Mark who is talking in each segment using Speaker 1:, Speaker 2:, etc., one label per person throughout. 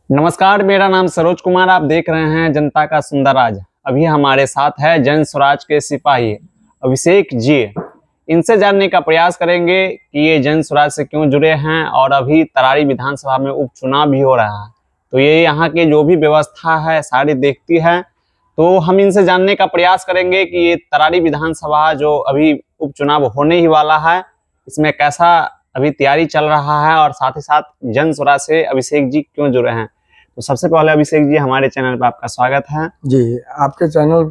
Speaker 1: नमस्कार, मेरा नाम सरोज कुमार। आप देख रहे हैं जनता का सुंदर राज। अभी हमारे साथ है जन स्वराज के सिपाही अभिषेक जी। इनसे जानने का प्रयास करेंगे कि ये जन स्वराज से क्यों जुड़े हैं और अभी तरारी विधानसभा में उपचुनाव भी हो रहा है, तो ये यहाँ के जो भी व्यवस्था है सारी देखती है। तो हम इनसे जानने का प्रयास करेंगे कि ये तरारी विधानसभा जो अभी उपचुनाव होने ही वाला है, इसमें कैसा अभी तैयारी चल रहा है और साथ ही साथ जन स्वराज से अभिषेक जी क्यों जुड़े हैं। तो सबसे पहले अभिषेक जी, हमारे चैनल पर आपका स्वागत है।
Speaker 2: जी, आपके चैनल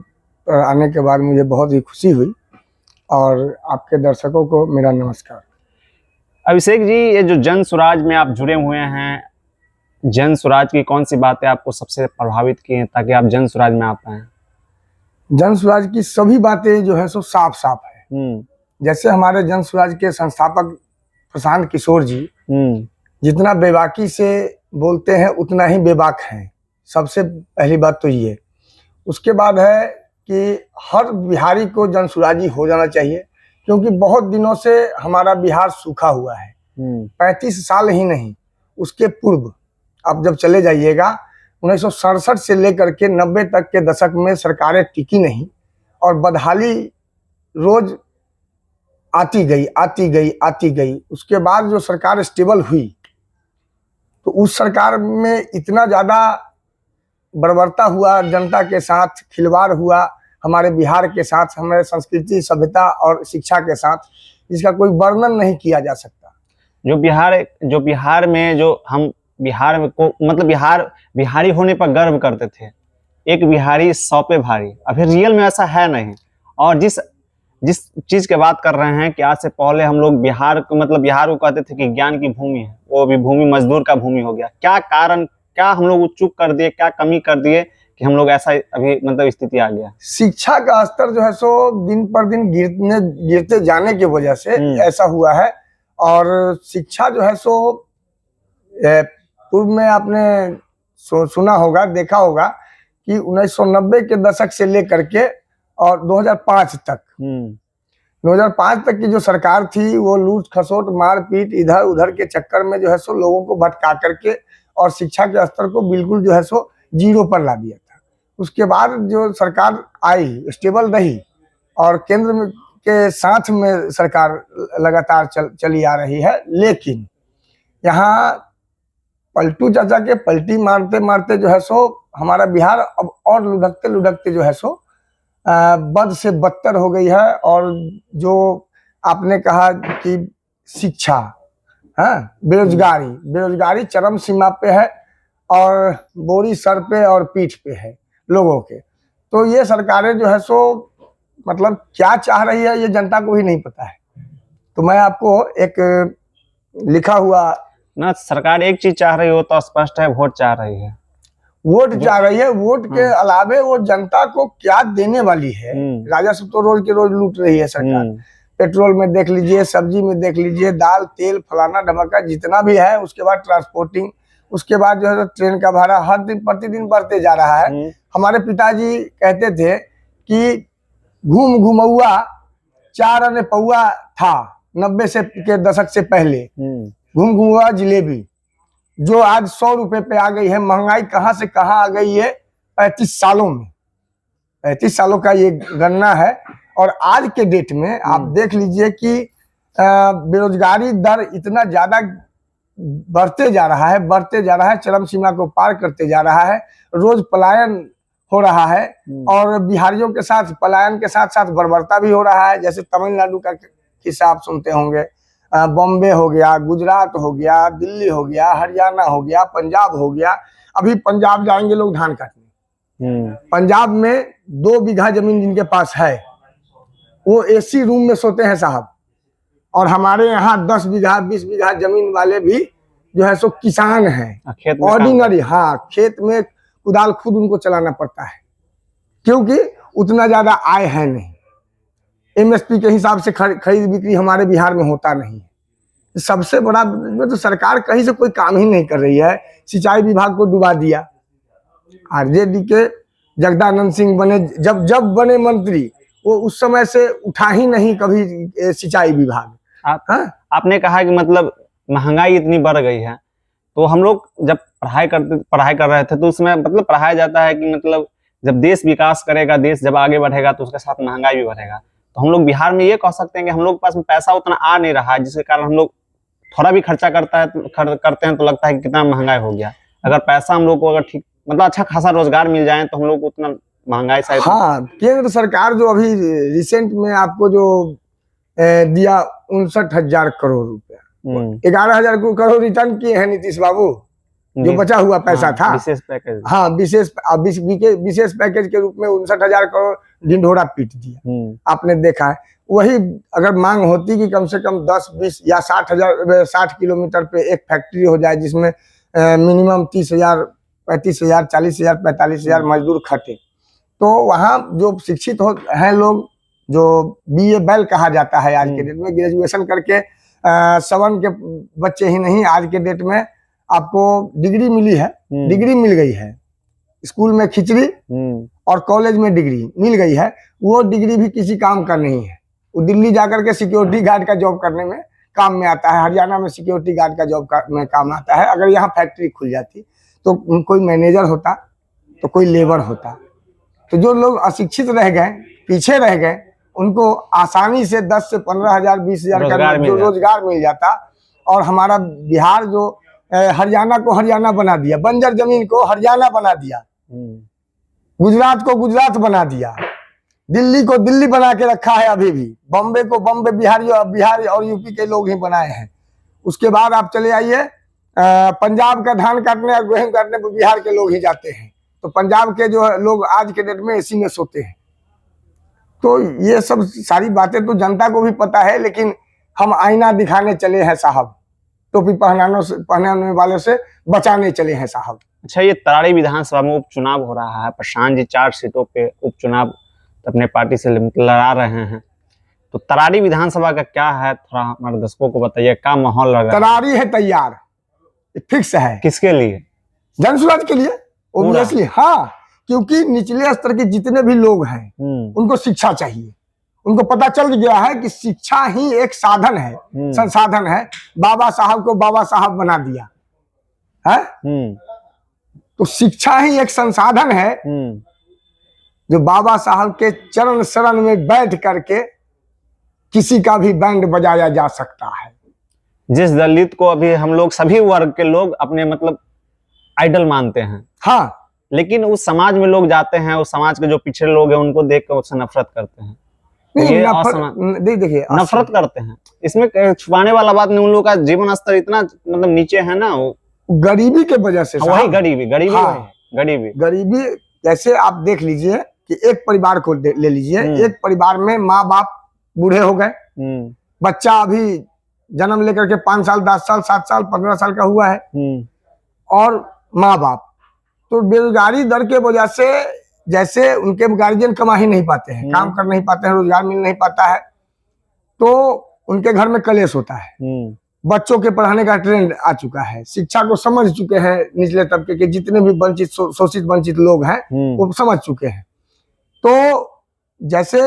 Speaker 2: पर आने के बाद मुझे बहुत ही खुशी हुई और आपके दर्शकों को मेरा नमस्कार।
Speaker 1: अभिषेक जी, ये जो जन स्वराज में आप जुड़े हुए हैं, जन स्वराज की कौन सी बातें आपको सबसे प्रभावित की हैं ताकि आप जन स्वराज में आ पाए?
Speaker 2: जन स्वराज की सभी बातें जो है सो साफ साफ है। जैसे हमारे जन स्वराज के संस्थापक प्रशांत किशोर जी जितना बेबाकी से बोलते हैं उतना ही बेबाक हैं। सबसे पहली बात तो ये। उसके बाद है कि हर बिहारी को जन स्वराजी हो जाना चाहिए, क्योंकि बहुत दिनों से हमारा बिहार सूखा हुआ है। 35 साल ही नहीं, उसके पूर्व आप जब चले जाइएगा 1967 से लेकर के 90 तक के दशक में सरकारें टिकी नहीं और बदहाली रोज आती गई। उसके बाद जो सरकार स्टेबल हुई तो उस सरकार में इतना ज़्यादा बर्बरता हुआ, जनता के साथ खिलवाड़ हुआ, हमारे बिहार के साथ, हमारे संस्कृति सभ्यता और शिक्षा के साथ, जिसका कोई वर्णन नहीं किया जा सकता।
Speaker 1: जो बिहार में जो हम बिहार में को मतलब बिहारी होने पर गर्व करते थे, एक बिहारी 100 पे भारी। अभी रियल में ऐसा है नहीं। और जिस चीज के बात कर रहे हैं कि आज से पहले हम लोग बिहार को कहते थे कि ज्ञान की भूमि है, वो भी भूमि मजदूर का भूमि हो गया। क्या कारण, क्या हम लोग चूक कर दिए, क्या कमी कर दिए कि हम लोग ऐसा अभी स्थिति आ गया?
Speaker 2: शिक्षा का स्तर जो है सो दिन पर दिन गिरते जाने की वजह से ऐसा हुआ है। और शिक्षा जो है सो पूर्व में आपने सुना होगा, देखा होगा कि 1990 के दशक से लेकर के और 2005 तक की जो सरकार थी वो लूट खसोट मारपीट इधर उधर के चक्कर में जो है सो लोगों को भटका करके और शिक्षा के स्तर को बिल्कुल जो है सो जीरो पर ला दिया था। उसके बाद जो सरकार आई, स्टेबल रही और केंद्र में के साथ में सरकार लगातार चली आ रही है। लेकिन यहाँ पलटू चाचा के पलटी मारते मारते जो है सो हमारा बिहार अब और लुढ़कते जो है सो बद से बदतर हो गई है। और जो आपने कहा कि शिक्षा, बेरोजगारी चरम सीमा पे है और बोरी सर पे और पीठ पे है लोगों के। तो ये सरकारें जो है सो मतलब क्या चाह रही है ये जनता को ही नहीं पता है। तो मैं आपको एक लिखा हुआ
Speaker 1: ना, सरकार एक चीज चाह रही हो तो स्पष्ट है, वोट चाह रही है।
Speaker 2: वोट चाह रही है। वोट के अलावे वो जनता को क्या देने वाली है। राजस्व तो रोज के रोज लूट रही है सरकार। पेट्रोल में देख लीजिए, सब्जी में देख लीजिए, दाल तेल फलाना ढमका जितना भी है, उसके बाद ट्रांसपोर्टिंग, उसके बाद जो है ट्रेन का भाड़ा हर दिन प्रतिदिन बढ़ते जा रहा है। हमारे पिताजी कहते थे कि घुमौआ 4 आने पौआ था 90 से के दशक से पहले। घुमौआ जिलेबी जो आज 100 रुपए पे आ गई है। महंगाई कहाँ से कहाँ आ गई है 35 सालों में। 35 सालों का ये गणना है। और आज के डेट में आप देख लीजिए कि बेरोजगारी दर इतना ज्यादा बढ़ते जा रहा है, चरम सीमा को पार करते जा रहा है। रोज पलायन हो रहा है और बिहारियों के साथ पलायन के साथ साथ बर्बरता भी हो रहा है। जैसे तमिलनाडु का किस्सा आप सुनते होंगे, बॉम्बे हो गया, गुजरात हो गया, दिल्ली हो गया, हरियाणा हो गया, पंजाब हो गया। अभी पंजाब जाएंगे लोग धान काटने। पंजाब में 2 बीघा जमीन जिनके पास है वो एसी रूम में सोते हैं साहब। और हमारे यहाँ 10 बीघा 20 बीघा जमीन वाले भी जो है सो किसान हैं, ऑर्डिनरी। खेत में कुदाल खुद उनको चलाना पड़ता है, क्योंकि उतना ज्यादा आय है नहीं। एमएसपी के हिसाब से खरीद बिक्री हमारे बिहार में होता नहीं है। सबसे बड़ा तो सरकार कहीं से कोई काम ही नहीं कर रही है। सिंचाई विभाग को डुबा दिया। आरजेडी के जगदानंद सिंह बने, जब बने मंत्री, वो उस समय से उठा ही नहीं कभी सिंचाई विभाग।
Speaker 1: आपने कहा कि महंगाई इतनी बढ़ गई है, तो हम लोग जब पढ़ाई कर रहे थे तो उसमें मतलब पढ़ाया जाता है कि मतलब जब देश विकास करेगा, देश जब आगे बढ़ेगा तो उसके साथ महंगाई भी बढ़ेगा। तो हम लोग बिहार में ये कह सकते हैं कि हम लोग के पास में पैसा उतना आ नहीं रहा है, जिसके कारण हम लोग थोड़ा भी खर्चा करते हैं तो लगता है कि कितना महंगाई हो गया। अगर पैसा हम लोग को अगर ठीक मतलब अच्छा खासा रोजगार मिल जाए तो हम लोग को उतना महंगाई शायद।
Speaker 2: हाँ, केंद्र सरकार जो अभी रिसेंट में आपको जो दिया 59,000 करोड़ रुपया, 11,000 करोड़ रिटर्न किए हैं नीतीश बाबू, जो बचा हुआ पैसा था
Speaker 1: विशेष पैकेज।
Speaker 2: हाँ, विशेष पैकेज के रूप में 59,000 करोड़ ढिंढोरा पीट दिया। आपने देखा है, वही अगर मांग होती कि कम से कम 10, 20 या 60 किलोमीटर पे एक फैक्ट्री हो जाए जिसमें मिनिमम 30,000, 35,000, 40,000, 45,000 मजदूर खटे, तो वहाँ जो शिक्षित हैं लोग, जो BA बैल कहा जाता है आज के डेट में, ग्रेजुएशन करके 7 के बच्चे ही नहीं, आज के डेट में आपको डिग्री मिली है, डिग्री मिल गई है, स्कूल में खिचड़ी और कॉलेज में डिग्री मिल गई है, वो डिग्री भी किसी काम का नहीं है। वो दिल्ली जाकर के सिक्योरिटी गार्ड का जॉब करने में काम में आता है, हरियाणा में सिक्योरिटी गार्ड का जॉब में काम आता है। अगर यहाँ फैक्ट्री खुल जाती तो कोई मैनेजर होता तो कोई लेबर होता। तो जो लोग अशिक्षित रह गए, पीछे रह गए, उनको आसानी से 10 से 15,000, 20,000 का रोजगार मिल जाता। और हमारा बिहार जो हरियाणा को हरियाणा बना दिया, बंजर जमीन को हरियाणा बना दिया, गुजरात को गुजरात बना दिया, दिल्ली को दिल्ली बना के रखा है अभी भी, बॉम्बे को बॉम्बे बिहार और यूपी के लोग ही बनाए हैं। उसके बाद आप चले आइए पंजाब का धान काटने और गेहूं काटने पर बिहार के लोग ही जाते हैं। तो पंजाब के जो लोग आज के डेट में AC में सोते हैं। तो ये सब सारी बातें तो जनता को भी पता है, लेकिन हम आईना दिखाने चले हैं साहब, टोपी पहनाने वाले से बचाने चले हैं साहब।
Speaker 1: अच्छा, ये तराड़ी विधानसभा में उपचुनाव हो रहा है, प्रशांत जी 4 सीटों पे उपचुनाव अपने पार्टी से लड़ा रहे हैं, तो तराड़ी विधानसभा का क्या है, थोड़ा हमारे दर्शकों को बताइए, क्या माहौल लग रहा है?
Speaker 2: तराड़ी है तैयार, फिक्स है।
Speaker 1: किसके लिए?
Speaker 2: जनसुराज के लिए, ओब्वियसली। हाँ, क्योंकि निचले स्तर के जितने भी लोग हैं उनको शिक्षा चाहिए। उनको पता चल गया है कि शिक्षा ही एक साधन है, संसाधन है। बाबा साहब को बाबा साहब बना दिया है, तो शिक्षा ही एक संसाधन है जो बाबा साहब के चरण शरण में बैठ करके किसी का भी बैंड बजाया जा सकता है।
Speaker 1: जिस दलित को अभी हम लोग सभी वर्ग के लोग अपने मतलब आइडल मानते हैं,
Speaker 2: हाँ,
Speaker 1: लेकिन उस समाज में लोग जाते हैं, उस समाज के जो पिछड़े लोग हैं उनको देख कर उससे नफरत करते हैं।
Speaker 2: देखिए
Speaker 1: नफरत करते हैं, इसमें छुपाने वाला बात नहीं। उन लोगों का जीवन स्तर इतना मतलब नीचे है ना, वो
Speaker 2: गरीबी के वजह से।
Speaker 1: वही गरीबी
Speaker 2: हाँ, गरीबी जैसे आप देख लीजिए कि एक परिवार को ले लीजिए, एक परिवार में माँ बाप बूढ़े हो गए, बच्चा अभी जन्म लेकर के 5 साल, 10 साल, 7 साल, 15 साल का हुआ है, और माँ बाप तो बेरोजगारी दर के वजह से, जैसे उनके गार्जियन कमा ही नहीं पाते हैं, काम कर नहीं पाते हैं, रोजगार मिल नहीं पाता है, तो उनके घर में कलेश होता है। बच्चों के पढ़ाने का ट्रेंड आ चुका है, शिक्षा को समझ चुके हैं निचले तबके के जितने भी वंचित शोषित वंचित लोग हैं वो समझ चुके हैं। तो जैसे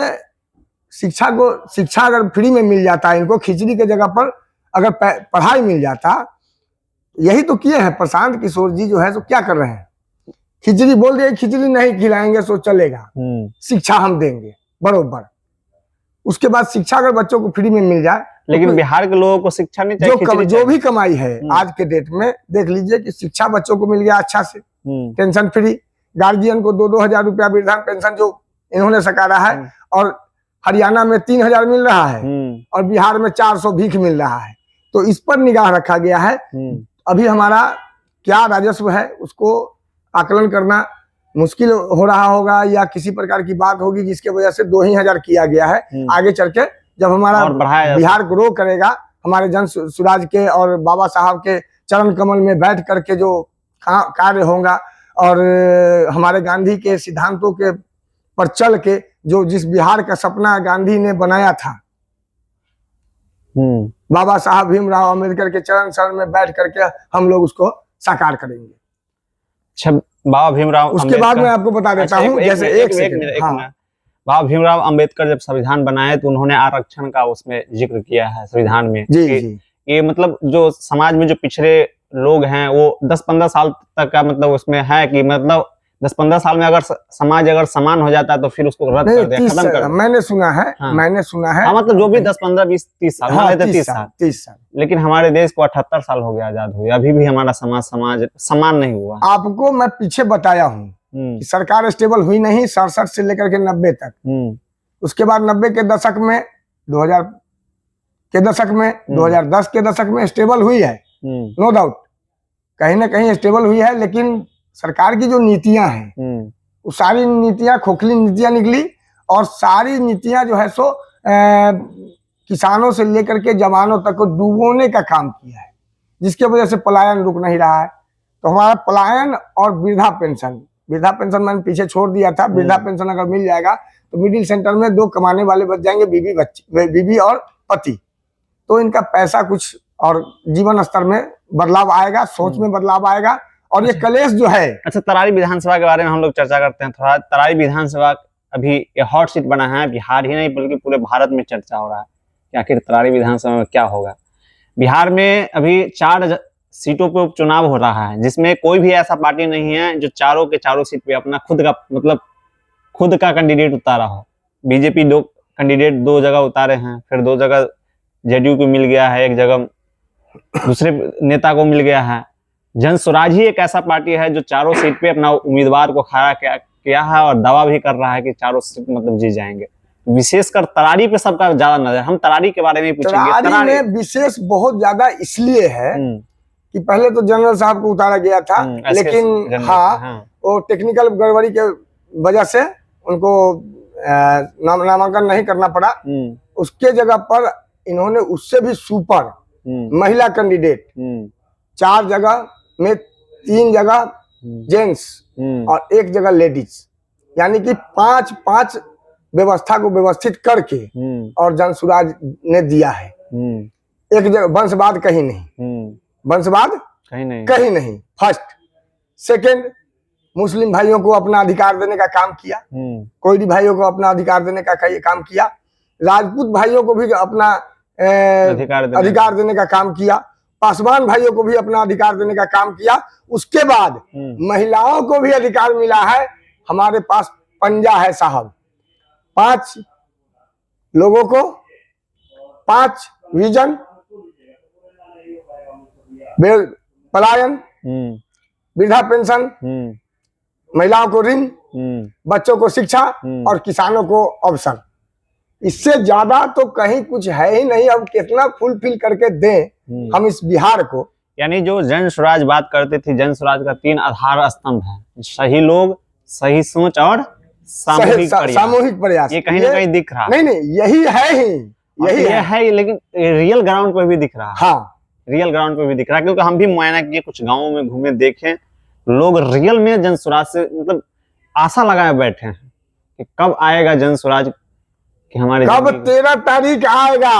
Speaker 2: शिक्षा अगर फ्री में मिल जाता है, इनको खिचड़ी के जगह पर अगर पढ़ाई मिल जाता, यही तो किए हैं प्रशांत किशोर जी जो है, तो क्या कर रहे हैं, खिचड़ी बोल दिए, खिचड़ी नहीं खिलाएंगे सो चलेगा, शिक्षा हम देंगे बरोबर। उसके बाद शिक्षा अगर बच्चों को फ्री में मिल जाए,
Speaker 1: लेकिन बिहार के लोगों को शिक्षा नहीं चाहिए।
Speaker 2: जो भी कमाई है आज के डेट में देख लीजिए कि शिक्षा बच्चों को मिल गया अच्छा से, टेंशन फ्री। गार्जियन को 2-2 हजार रुपया वृद्धान पेंशन जो इन्होंने सकारा है, और हरियाणा में 3,000 मिल रहा है और बिहार में 400 भीख मिल रहा है। तो इस पर निगाह रखा गया है। अभी हमारा क्या राजस्व है उसको आकलन करना मुश्किल हो रहा होगा, या किसी प्रकार की बात होगी जिसके वजह से 2,000 किया गया है। आगे चल के जब हमारा बिहार ग्रो करेगा, हमारे जन सुराज के और बाबा साहब के चरण कमल में बैठ करके जो कार्य होगा, और हमारे गांधी के सिद्धांतों के पर चल के जो जिस बिहार का सपना गांधी ने बनाया था, बाबा साहब भीमराव अम्बेडकर के चरण शरण में बैठ करके हम लोग उसको साकार करेंगे।
Speaker 1: अच्छा, बाबा भीमराव,
Speaker 2: उसके बाद मैं आपको बता देता हूँ, जैसे एक
Speaker 1: बाबा भीमराव अंबेडकर जब संविधान बनाए तो उन्होंने आरक्षण का उसमें जिक्र किया है संविधान में।
Speaker 2: जी।
Speaker 1: ये मतलब जो समाज में जो पिछड़े लोग हैं वो 10-15 साल तक का मतलब उसमें है कि मतलब 10-15 साल में अगर समाज अगर समान हो जाता है तो फिर उसको रद्द कर दिया, खत्म कर दिया।
Speaker 2: मैंने सुना है,
Speaker 1: हाँ।
Speaker 2: मैंने सुना है।
Speaker 1: हाँ, मतलब जो भी 10, 15, 20, 30 साल, मान लेते
Speaker 2: 30 साल।
Speaker 1: लेकिन हमारे देश को 78 साल हो गया आजाद हुए, अभी भी हमारा समाज समान नहीं हुआ।
Speaker 2: आपको मैं पीछे बताया हूँ कि सरकार स्टेबल हुई नहीं 67 से लेकर के 90 तक। उसके बाद 90 के दशक में, 2000 के दशक में, 2010 के दशक में स्टेबल हुई है, नो डाउट, कहीं ना कहीं स्टेबल हुई है। लेकिन सरकार की जो नीतियां हैं वो सारी नीतियां खोखली नीतियां निकली, और सारी नीतियां जो है सो किसानों से लेकर के जवानों तक को डुबोने का काम किया है, जिसकी वजह से पलायन रुक नहीं रहा है। तो हमारा पलायन और वृद्धा पेंशन मैंने पीछे छोड़ दिया था। वृद्धा पेंशन अगर मिल जाएगा तो मिडिल सेंटर में 2 कमाने वाले बच जाएंगे, बीवी और पति। तो इनका पैसा कुछ और जीवन स्तर में बदलाव आएगा, सोच में बदलाव आएगा। और ये कलेश जो है,
Speaker 1: अच्छा, तरारी विधानसभा के बारे में हम लोग चर्चा करते हैं थोड़ा। तरारी विधानसभा अभी ये हॉट सीट बना है, बिहार ही नहीं बल्कि पूरे भारत में चर्चा हो रहा है कि आखिर तरारी विधानसभा में क्या होगा। बिहार में अभी 4 सीटों पे उपचुनाव हो रहा है, जिसमें कोई भी ऐसा पार्टी नहीं है जो चारों के चारों सीट पे अपना खुद का कैंडिडेट उतारा हो। बीजेपी 2 कैंडिडेट 2 जगह उतारे हैं, फिर 2 जगह जेडीयू को मिल गया है, 1 जगह दूसरे नेता को मिल गया है। जन स्वराज ही एक ऐसा पार्टी है जो चारों सीट पे अपना उम्मीदवार को खड़ा किया है और दावा भी कर रहा है कि चारों सीट मतलब जीत जाएंगे। विशेषकर तरारी पे सबका ज्यादा नजर, हम तरारी के बारे में पूछेंगे।
Speaker 2: तरारी में विशेष बहुत ज्यादा इसलिए है कि पहले तो जनरल साहब को उतारा गया था, लेकिन वो टेक्निकल गड़बड़ी के वजह से उनको नामांकन नहीं करना पड़ा। उसके जगह पर इन्होंने उससे भी सुपर महिला कैंडिडेट 4 जगह में 3 जगह जेंट्स और 1 जगह लेडीज, यानी कि 5-5 व्यवस्था को व्यवस्थित करके और जन स्वराज ने दिया है। एक जगह वंशवाद कहीं नहीं, वंशवाद कहीं नहीं। फर्स्ट, सेकंड, मुस्लिम भाइयों को अपना अधिकार देने का काम किया, कोयली भाइयों को अपना अधिकार देने का काम किया, राजपूत भाइयों को भी अपना अधिकार देने का काम किया, पासवान भाइयों को भी अपना अधिकार देने का काम किया। उसके बाद महिलाओं को भी अधिकार मिला है। हमारे पास पंजा है साहब, 5 लोगों को 5 विजन, पलायन, वृद्धा पेंशन, महिलाओं को ऋण, बच्चों को शिक्षा और किसानों को अवसर। इससे ज्यादा तो कहीं कुछ है ही नहीं। अब कितना फुलफिल करके दें हम इस बिहार को।
Speaker 1: यानी जो जन स्वराज बात करते थे, जन स्वराज का 3 आधार स्तंभ है, सही लोग, सही सोच और सामूहिक प्रयास। ये कहीं ना कहीं दिख रहा है।
Speaker 2: नहीं, यही है ही, यही
Speaker 1: है, लेकिन रियल ग्राउंड पे भी दिख रहा है।
Speaker 2: हाँ,
Speaker 1: रियल ग्राउंड पे भी दिख रहा है, क्योंकि हम भी मुआयना किए, कुछ गाँवों में घूमे, देखे, लोग रियल में जन स्वराज से मतलब आशा लगाए बैठे हैं कि कब आएगा जन स्वराज, कि हमारे
Speaker 2: कब 13 तारीख आएगा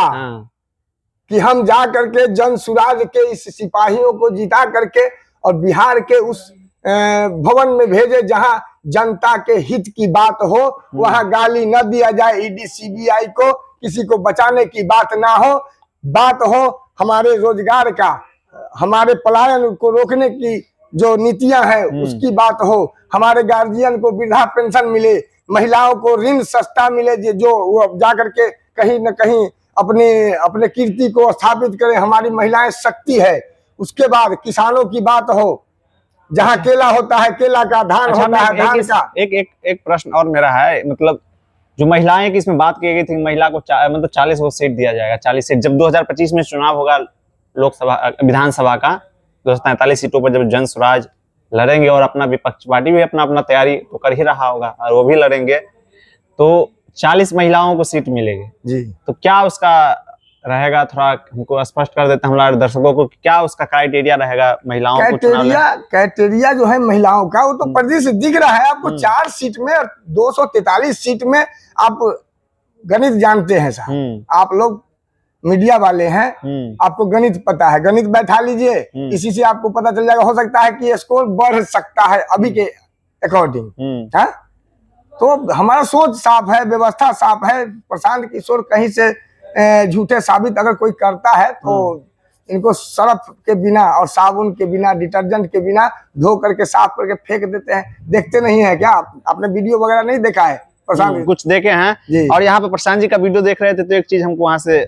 Speaker 2: कि हम जा करके जन स्वराज के इस सिपाहियों को जिता करके और बिहार के उस भवन में भेजे जहां जनता के हित की बात हो, वहां गाली न दिया जाए ईडी सीबीआई को, किसी को बचाने की बात ना हो, बात हो हमारे रोजगार का, हमारे पलायन को रोकने की जो नीतियां हैं उसकी बात हो, हमारे गार्जियन को वृद्धा पेंशन मिले, महिलाओं को ऋण सस्ता मिले, जो वो जाकर के कहीं न कहीं अपने कीर्ति को स्थापित करें, हमारी महिलाएं शक्ति है। उसके बाद किसानों की बात हो, जहाँ केला होता है केला का, धान होता है धान का।
Speaker 1: एक प्रश्न और मेरा है, मतलब जो महिलाएं की इसमें बात की गई थी, महिला को मतलब 40 वो सीट दिया जाएगा, 40 सीट। जब 2025 में चुनाव होगा लोकसभा विधानसभा का, 243 सीटों पर जब जन स्वराज लड़ेंगे और अपना विपक्ष पार्टी भी अपना तैयारी तो कर ही रहा होगा और वो भी लड़ेंगे, तो 40 महिलाओं को सीट मिलेगी
Speaker 2: जी।
Speaker 1: तो क्या उसका रहेगा, थोड़ा हमको स्पष्ट कर देते हैं हमारे दर्शकों को, क्या उसका क्राइटेरिया रहेगा महिलाओं को
Speaker 2: क्राइटेरिया जो है महिलाओं का, वो तो पर्दे से दिख रहा है आपको। 4 सीट में और 243 सीट में आप गणित जानते हैं साहब, आप लोग मीडिया वाले हैं, आपको गणित पता है, गणित बैठा लीजिए, इसी से आपको पता चल जाएगा। हो सकता है कि स्कोर बढ़ सकता है अभी के अकॉर्डिंग, है तो हमारा सोच साफ है, व्यवस्था साफ है। प्रशांत किशोर कहीं से झूठे साबित अगर कोई करता है तो इनको सर्फ के बिना और साबुन के बिना, डिटर्जेंट के बिना धो करके साफ करके फेंक देते हैं। देखते नहीं है क्या? आपने वीडियो वगैरह नहीं देखा है प्रशांत?
Speaker 1: कुछ देखे हैं। और यहाँ पे प्रशांत जी का वीडियो देख रहे थे तो एक चीज हमको वहां से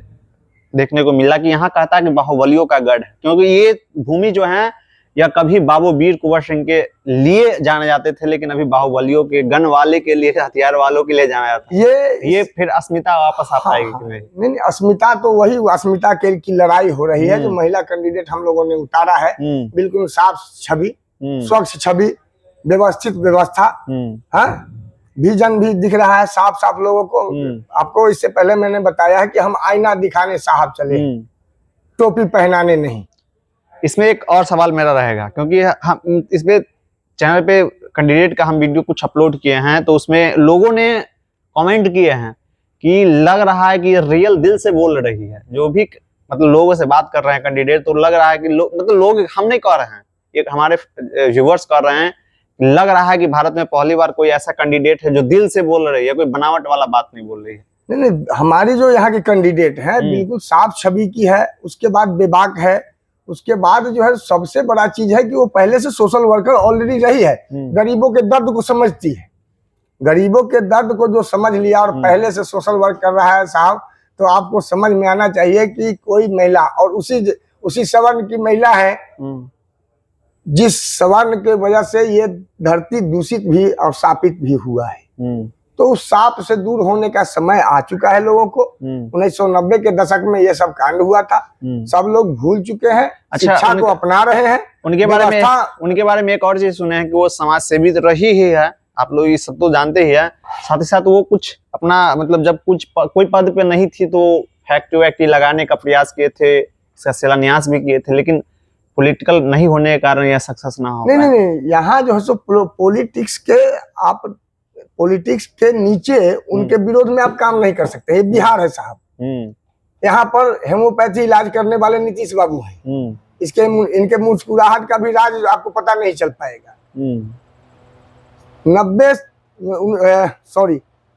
Speaker 1: देखने को मिला कि यहाँ कहता है कि बाहुबलियों का गढ़, क्योंकि ये भूमि जो है या कभी बाबू वीर कुंवर सिंह के लिए जाने जाते थे, लेकिन अभी बाहुबलियों के गन वाले के लिए, हथियार वालों के लिए जाना जाता है। ये फिर अस्मिता वापस आ पाएगी कि नहीं?
Speaker 2: नहीं, अस्मिता तो वही अस्मिता की लड़ाई हो रही है। जो महिला कैंडिडेट हम लोगों ने उतारा है, बिल्कुल साफ छवि, स्वच्छ छवि, व्यवस्थित व्यवस्था, विजन भी दिख रहा है साफ साफ लोगों को। आपको इससे पहले मैंने बताया है कि हम आईना दिखाने साहब चले, टोपी पहनाने नहीं।
Speaker 1: इसमें एक और सवाल मेरा रहेगा, क्योंकि हम इसमें चैनल पे कैंडिडेट का हम वीडियो कुछ अपलोड किए हैं, तो उसमें लोगों ने कमेंट किए हैं कि लग रहा है कि ये रियल दिल से बोल रही है। जो भी मतलब लोगों से बात कर रहे हैं कैंडिडेट, तो लग रहा है कि लोग हम नहीं कह रहे हैं, एक हमारे व्यूवर्स कर रहे हैं, लग रहा है कि भारत में पहली बार कोई ऐसा कैंडिडेट है जो दिल से बोल रही है, कोई बनावट वाला बात नहीं बोल रही है।
Speaker 2: नहीं, हमारी जो यहाँ की कैंडिडेट है बिल्कुल साफ छवि की है, उसके बाद बेबाक है, उसके बाद जो है सबसे बड़ा चीज है कि वो पहले से सोशल वर्कर ऑलरेडी रही है, गरीबों के दर्द को समझती है। गरीबों के दर्द को जो समझ लिया और पहले से सोशल वर्क कर रहा है साहब, तो आपको समझ में आना चाहिए कि कोई महिला, और उसी सवर्ण की महिला है जिस सवर्ण के वजह से ये धरती दूषित भी और शापित भी हुआ है। तो उस साप से दूर होने का समय आ चुका है लोगों को। 1990 के दशक में ये सब कांड हुआ था, सब लोग भूल चुके हैं, शिक्षा को अपना रहे हैं।
Speaker 1: उनके बारे में एक और चीज सुने हैं कि वो समाज सेवी रही ही है, आप लोग ये सब तो जानते ही है। साथ ही साथ वो कुछ अपना मतलब जब कोई पद पे नहीं थी तो फैक्ट्री वैक्ट्री लगाने का प्रयास किए थे, इसका शिलान्यास भी किए थे, लेकिन पॉलिटिकल नहीं होने के कारण यह सक्सेस ना हो।
Speaker 2: नहीं, यहाँ जो है सो पॉलिटिक्स के नीचे उनके विरोध में आप काम नहीं कर सकते। ये बिहार है साहब, यहाँ पर हेमोपैथी इलाज करने वाले नीतीश बाबू हैं। इनके मुस्कुराहट का भी राज आपको पता नहीं चल पाएगा।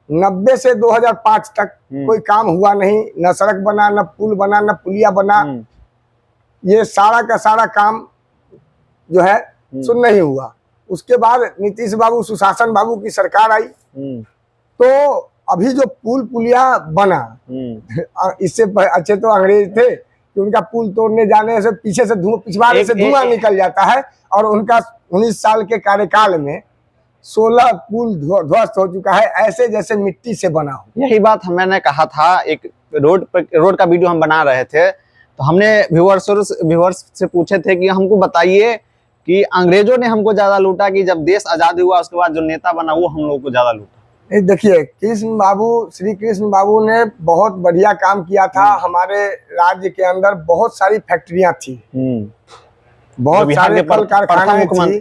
Speaker 2: 90 से 2005 तक कोई काम हुआ नहीं, न सड़क बना, न पुल बना, न पुलिया बना। ये सारा का सारा काम जो है सो नहीं हुआ। उसके बाद नीतीश बाबू, सुशासन बाबू की सरकार आई, तो अभी जो पुल पुलिया बना, इससे अच्छे तो अंग्रेज थे कि उनका पुल तोड़ने जाने से पीछे से पिछवाड़े से धुआं निकल जाता है, और उनका 19 साल के कार्यकाल में 16 पुल ध्वस्त हो चुका है, ऐसे जैसे मिट्टी से बना हो।
Speaker 1: यही बात मैंने कहा था। एक रोड का वीडियो हम बना रहे थे, तो हमने व्यूअर्स से पूछे थे कि हमको बताइए कि अंग्रेजों ने हमको ज्यादा लूटा कि जब देश आजाद हुआ उसके बाद जो नेता बना वो हम लोगों को ज्यादा लूटा।
Speaker 2: देखिए, श्री कृष्ण बाबू ने बहुत बढ़िया काम किया था। हमारे राज्य के अंदर बहुत सारी फैक्ट्रियां थी, बहुत सारे कल कारखाने थी,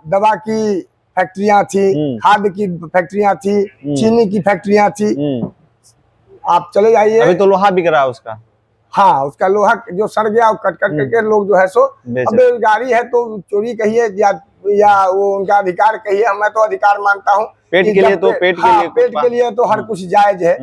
Speaker 2: दवा की फैक्ट्रियां थी, खाद की फैक्ट्रियां थी, चीनी की फैक्ट्रियां थी। आप चले जाइए,
Speaker 1: अभी तो लोहा बिक रहा है उसका।
Speaker 2: हाँ, उसका लोहा जो सड़ गया कट करके लोग जो है सो अब बेरोजगारी है, तो चोरी कहिए या वो उनका अधिकार कहिए, मैं तो अधिकार मानता हूँ।
Speaker 1: पेट के लिए तो पेट
Speaker 2: के लिए तो हर कुछ जायज है।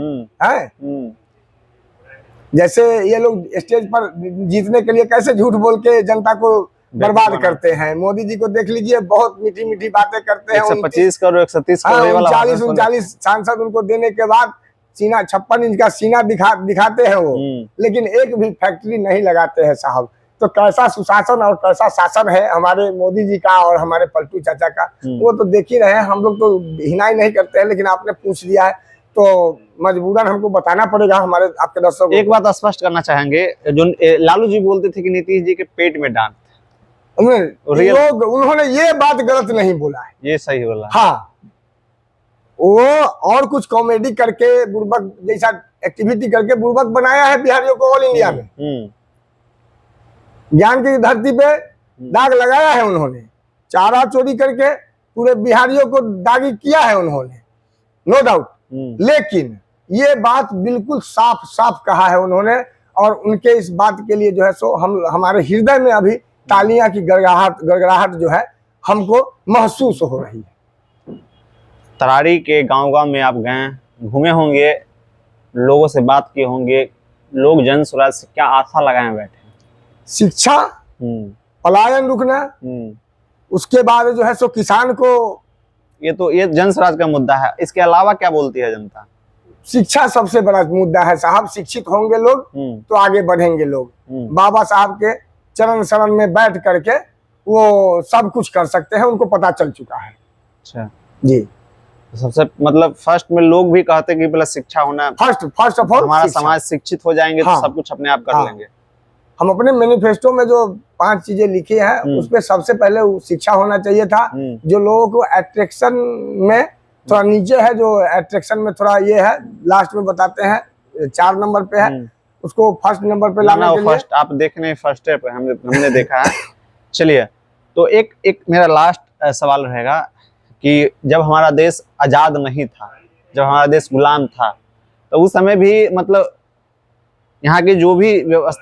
Speaker 2: जैसे ये लोग स्टेज पर जीतने के लिए कैसे झूठ बोल के जनता को बर्बाद करते हैं। मोदी जी को देख लीजिए, बहुत मीठी मीठी बातें करते हैं।
Speaker 1: 125 करोड़ 130 करोड़
Speaker 2: 39 सांसद उनको देने के बाद सीना 56 इंच का सीना दिखाते हैं वो, लेकिन एक भी फैक्ट्री नहीं लगाते हैं साहब। तो कैसा सुशासन और कैसा शासन है हमारे मोदी जी का और हमारे पलटू चाचा का, वो तो देख ही रहे हैं। हम लोग तो हिनाई नहीं करते हैं, लेकिन आपने पूछ लिया है तो मजबूरन हमको बताना पड़ेगा हमारे आपके दर्शकों को।
Speaker 1: एक बात स्पष्ट करना चाहेंगे, जो लालू जी बोलते थे कि नीतीश जी के पेट में डांट,
Speaker 2: उन्होंने ये बात गलत नहीं बोला है,
Speaker 1: ये सही बोला।
Speaker 2: हाँ, वो और कुछ कॉमेडी करके बुर्बक जैसा एक्टिविटी करके बुर्बक बनाया है बिहारियों को ऑल इंडिया में। ज्ञान की धरती पे दाग लगाया है उन्होंने, चारा चोरी करके पूरे बिहारियों को दागी किया है उन्होंने, नो डाउट। लेकिन ये बात बिल्कुल साफ साफ कहा है उन्होंने, और उनके इस बात के लिए जो है सो हमारे हृदय में अभी तालियां की गड़गड़ाहट जो है हमको महसूस हो रही है।
Speaker 1: तरारी के गांव में आप गए, घूमे होंगे, लोगों से बात किए होंगे, लोग जन स्वराज से क्या आशा लगाए बैठे?
Speaker 2: शिक्षा, पलायन रुकना, उसके बाद जो है सो किसान को,
Speaker 1: ये जन स्वराज का मुद्दा है। इसके अलावा क्या बोलती है जनता?
Speaker 2: शिक्षा सबसे बड़ा मुद्दा है साहब। शिक्षित होंगे लोग तो आगे बढ़ेंगे लोग। बाबा साहब के चरण शरण में बैठ करके वो सब कुछ कर सकते हैं, उनको पता चल चुका है।
Speaker 1: अच्छा
Speaker 2: जी,
Speaker 1: सबसे मतलब फर्स्ट में लोग भी कहते हैं कि पहले शिक्षा होना,
Speaker 2: फर्स्ट ऑफ ऑल
Speaker 1: हमारा समाज शिक्षित हो जाएंगे तो सब कुछ अपने आप कर लेंगे।
Speaker 2: हम अपने मैनिफेस्टो में जो 5 चीजें लिखी हैं उसपे सबसे पहले शिक्षा होना चाहिए था। जो लोगों को अट्रैक्शन में थोड़ा नीचे है, जो अट्रैक्शन में थोड़ा ये है, लास्ट में बताते हैं 4 नंबर पे है, उसको फर्स्ट नंबर पे लाने के लिए।
Speaker 1: फर्स्ट आप देखने फर्स्ट पे हमने देखा है। चलिए, तो एक मेरा लास्ट सवाल रहेगा कि जब हमारा देश आजाद नहीं था, जब हमारा देश गुलाम था, तो उस समय भी मतलब यहाँ की जो भी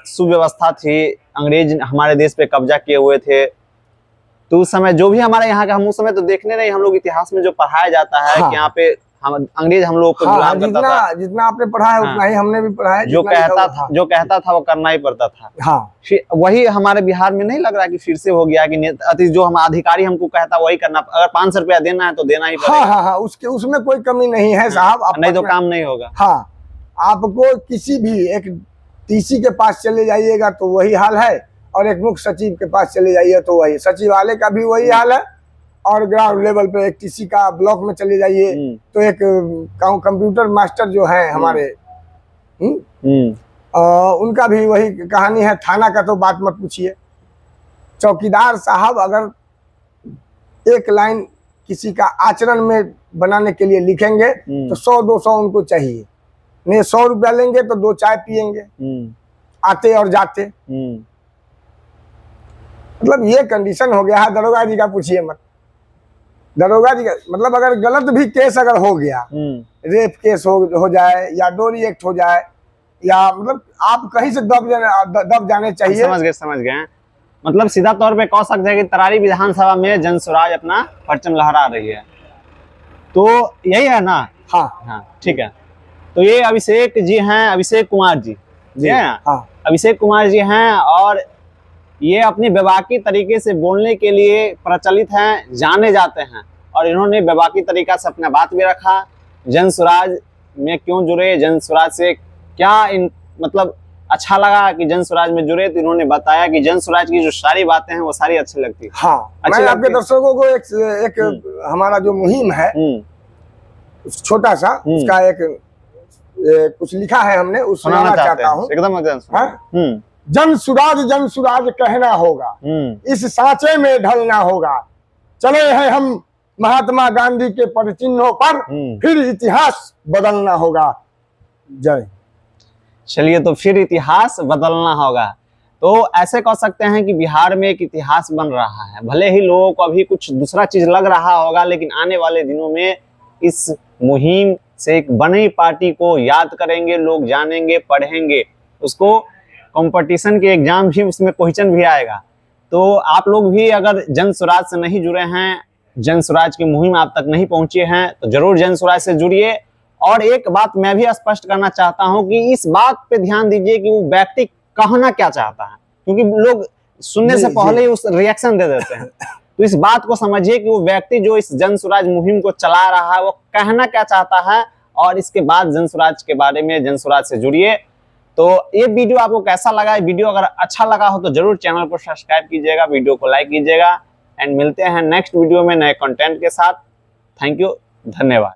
Speaker 1: सुव्यवस्था थी, अंग्रेज हमारे देश पे कब्जा किए हुए थे, तो उस समय जो भी हमारे यहाँ का, हम उस समय तो देखने नहीं, हम लोग इतिहास में जो पढ़ाया जाता है कि यहाँ पे हम अंग्रेज हम लोग को गुलाम करता था।
Speaker 2: जितना आपने पढ़ा है उतना ही हमने भी पढ़ा है।
Speaker 1: जो कहता था वो करना ही पड़ता था। फिर वही हमारे बिहार में नहीं लग रहा कि फिर से हो गया कि जो हम अधिकारी हमको कहता वही करना, अगर 500 रुपया देना है तो देना ही पड़ेगा।
Speaker 2: उसमें कोई कमी नहीं है साहब,
Speaker 1: नहीं तो काम नहीं होगा।
Speaker 2: हाँ, आपको किसी भी एक टीसी के पास चले जाइएगा तो वही हाल है, और एक मुख्य सचिव के पास चले जाइए तो वही, सचिवालय का भी वही हाल है, और ग्राउंड लेवल पे एक टीसी का ब्लॉक में चले जाइए तो एक कंप्यूटर मास्टर जो है हमारे, उनका भी वही कहानी है। थाना का तो बात मत पूछिए। चौकीदार साहब अगर एक लाइन किसी का आचरण में बनाने के लिए लिखेंगे तो 100-200 उनको चाहिए। नहीं 100 रुपया लेंगे तो 2 चाय पियेंगे आते और जाते। मतलब ये कंडीशन हो गया है। दरोगा जी का पूछिए मत। दरोगा जी का मतलब अगर गलत भी केस अगर हो गया, रेप केस हो जाए या डोरी एक्ट हो जाए, या मतलब आप कहीं से दब जाने चाहिए।
Speaker 1: समझ गए। मतलब सीधा तौर पे कह सकते हैं कि तरारी विधानसभा में जन स्वराज अपना परचम लहरा रही है, तो यही है ना? हाँ, ठीक है। तो ये अभिषेक जी हैं, अभिषेक कुमार जी है ना? अभिषेक कुमार जी हैं, और ये अपनी बेबाकी तरीके से बोलने के लिए प्रचलित हैं, जाने जाते हैं, और इन्होंने बेबाकी तरीका से अपना बात भी रखा। जन स्वराज में क्यों जुड़े, जन स्वराज से क्या मतलब अच्छा लगा कि जन स्वराज में जुड़े, तो इन्होंने बताया कि जन स्वराज की जो सारी बातें हैं वो सारी अच्छी लगती। मैं
Speaker 2: आपके दर्शकों को एक हमारा जो मुहिम है छोटा सा, उसका एक कुछ लिखा है हमने, उस सुनाना चाहता हूँ एकदम। जन सुराज कहना होगा, इस सांचे में ढलना होगा। चले हैं हम महात्मा गांधी के पदचिन्हों पर, फिर इतिहास बदलना होगा। जय।
Speaker 1: चलिए, तो फिर इतिहास बदलना होगा। तो ऐसे कह सकते हैं कि बिहार में एक इतिहास बन रहा है। भले ही लोगों को अभी कुछ दूसरा चीज लग रहा होगा, लेकिन आने वाले दिनों में इस मुहिम से एक बनी पार्टी को याद करेंगे लोग, जानेंगे, पढ़ेंगे उसको। कंपटीशन के एग्जाम भी उसमें क्वेश्चन भी आएगा। तो आप लोग भी अगर जन स्वराज से नहीं जुड़े हैं, जन स्वराज की मुहिम आप तक नहीं पहुंचे हैं, तो जरूर जन स्वराज से जुड़िए। और एक बात मैं भी स्पष्ट करना चाहता हूं कि इस बात पे ध्यान दीजिए कि वो व्यक्ति कहना क्या चाहता है, क्योंकि लोग सुनने से पहले ही उस रिएक्शन दे देते हैं। तो इस बात को समझिए कि वो व्यक्ति जो इस जन स्वराज मुहिम को चला रहा है वो कहना क्या चाहता है, और इसके बाद जन स्वराज के बारे में जन स्वराज से जुड़िए। तो ये वीडियो आपको कैसा लगा? वीडियो अगर अच्छा लगा हो तो जरूर चैनल को सब्सक्राइब कीजिएगा, वीडियो को लाइक कीजिएगा, एंड मिलते हैं नेक्स्ट वीडियो में नए कंटेंट के साथ। थैंक यू, धन्यवाद।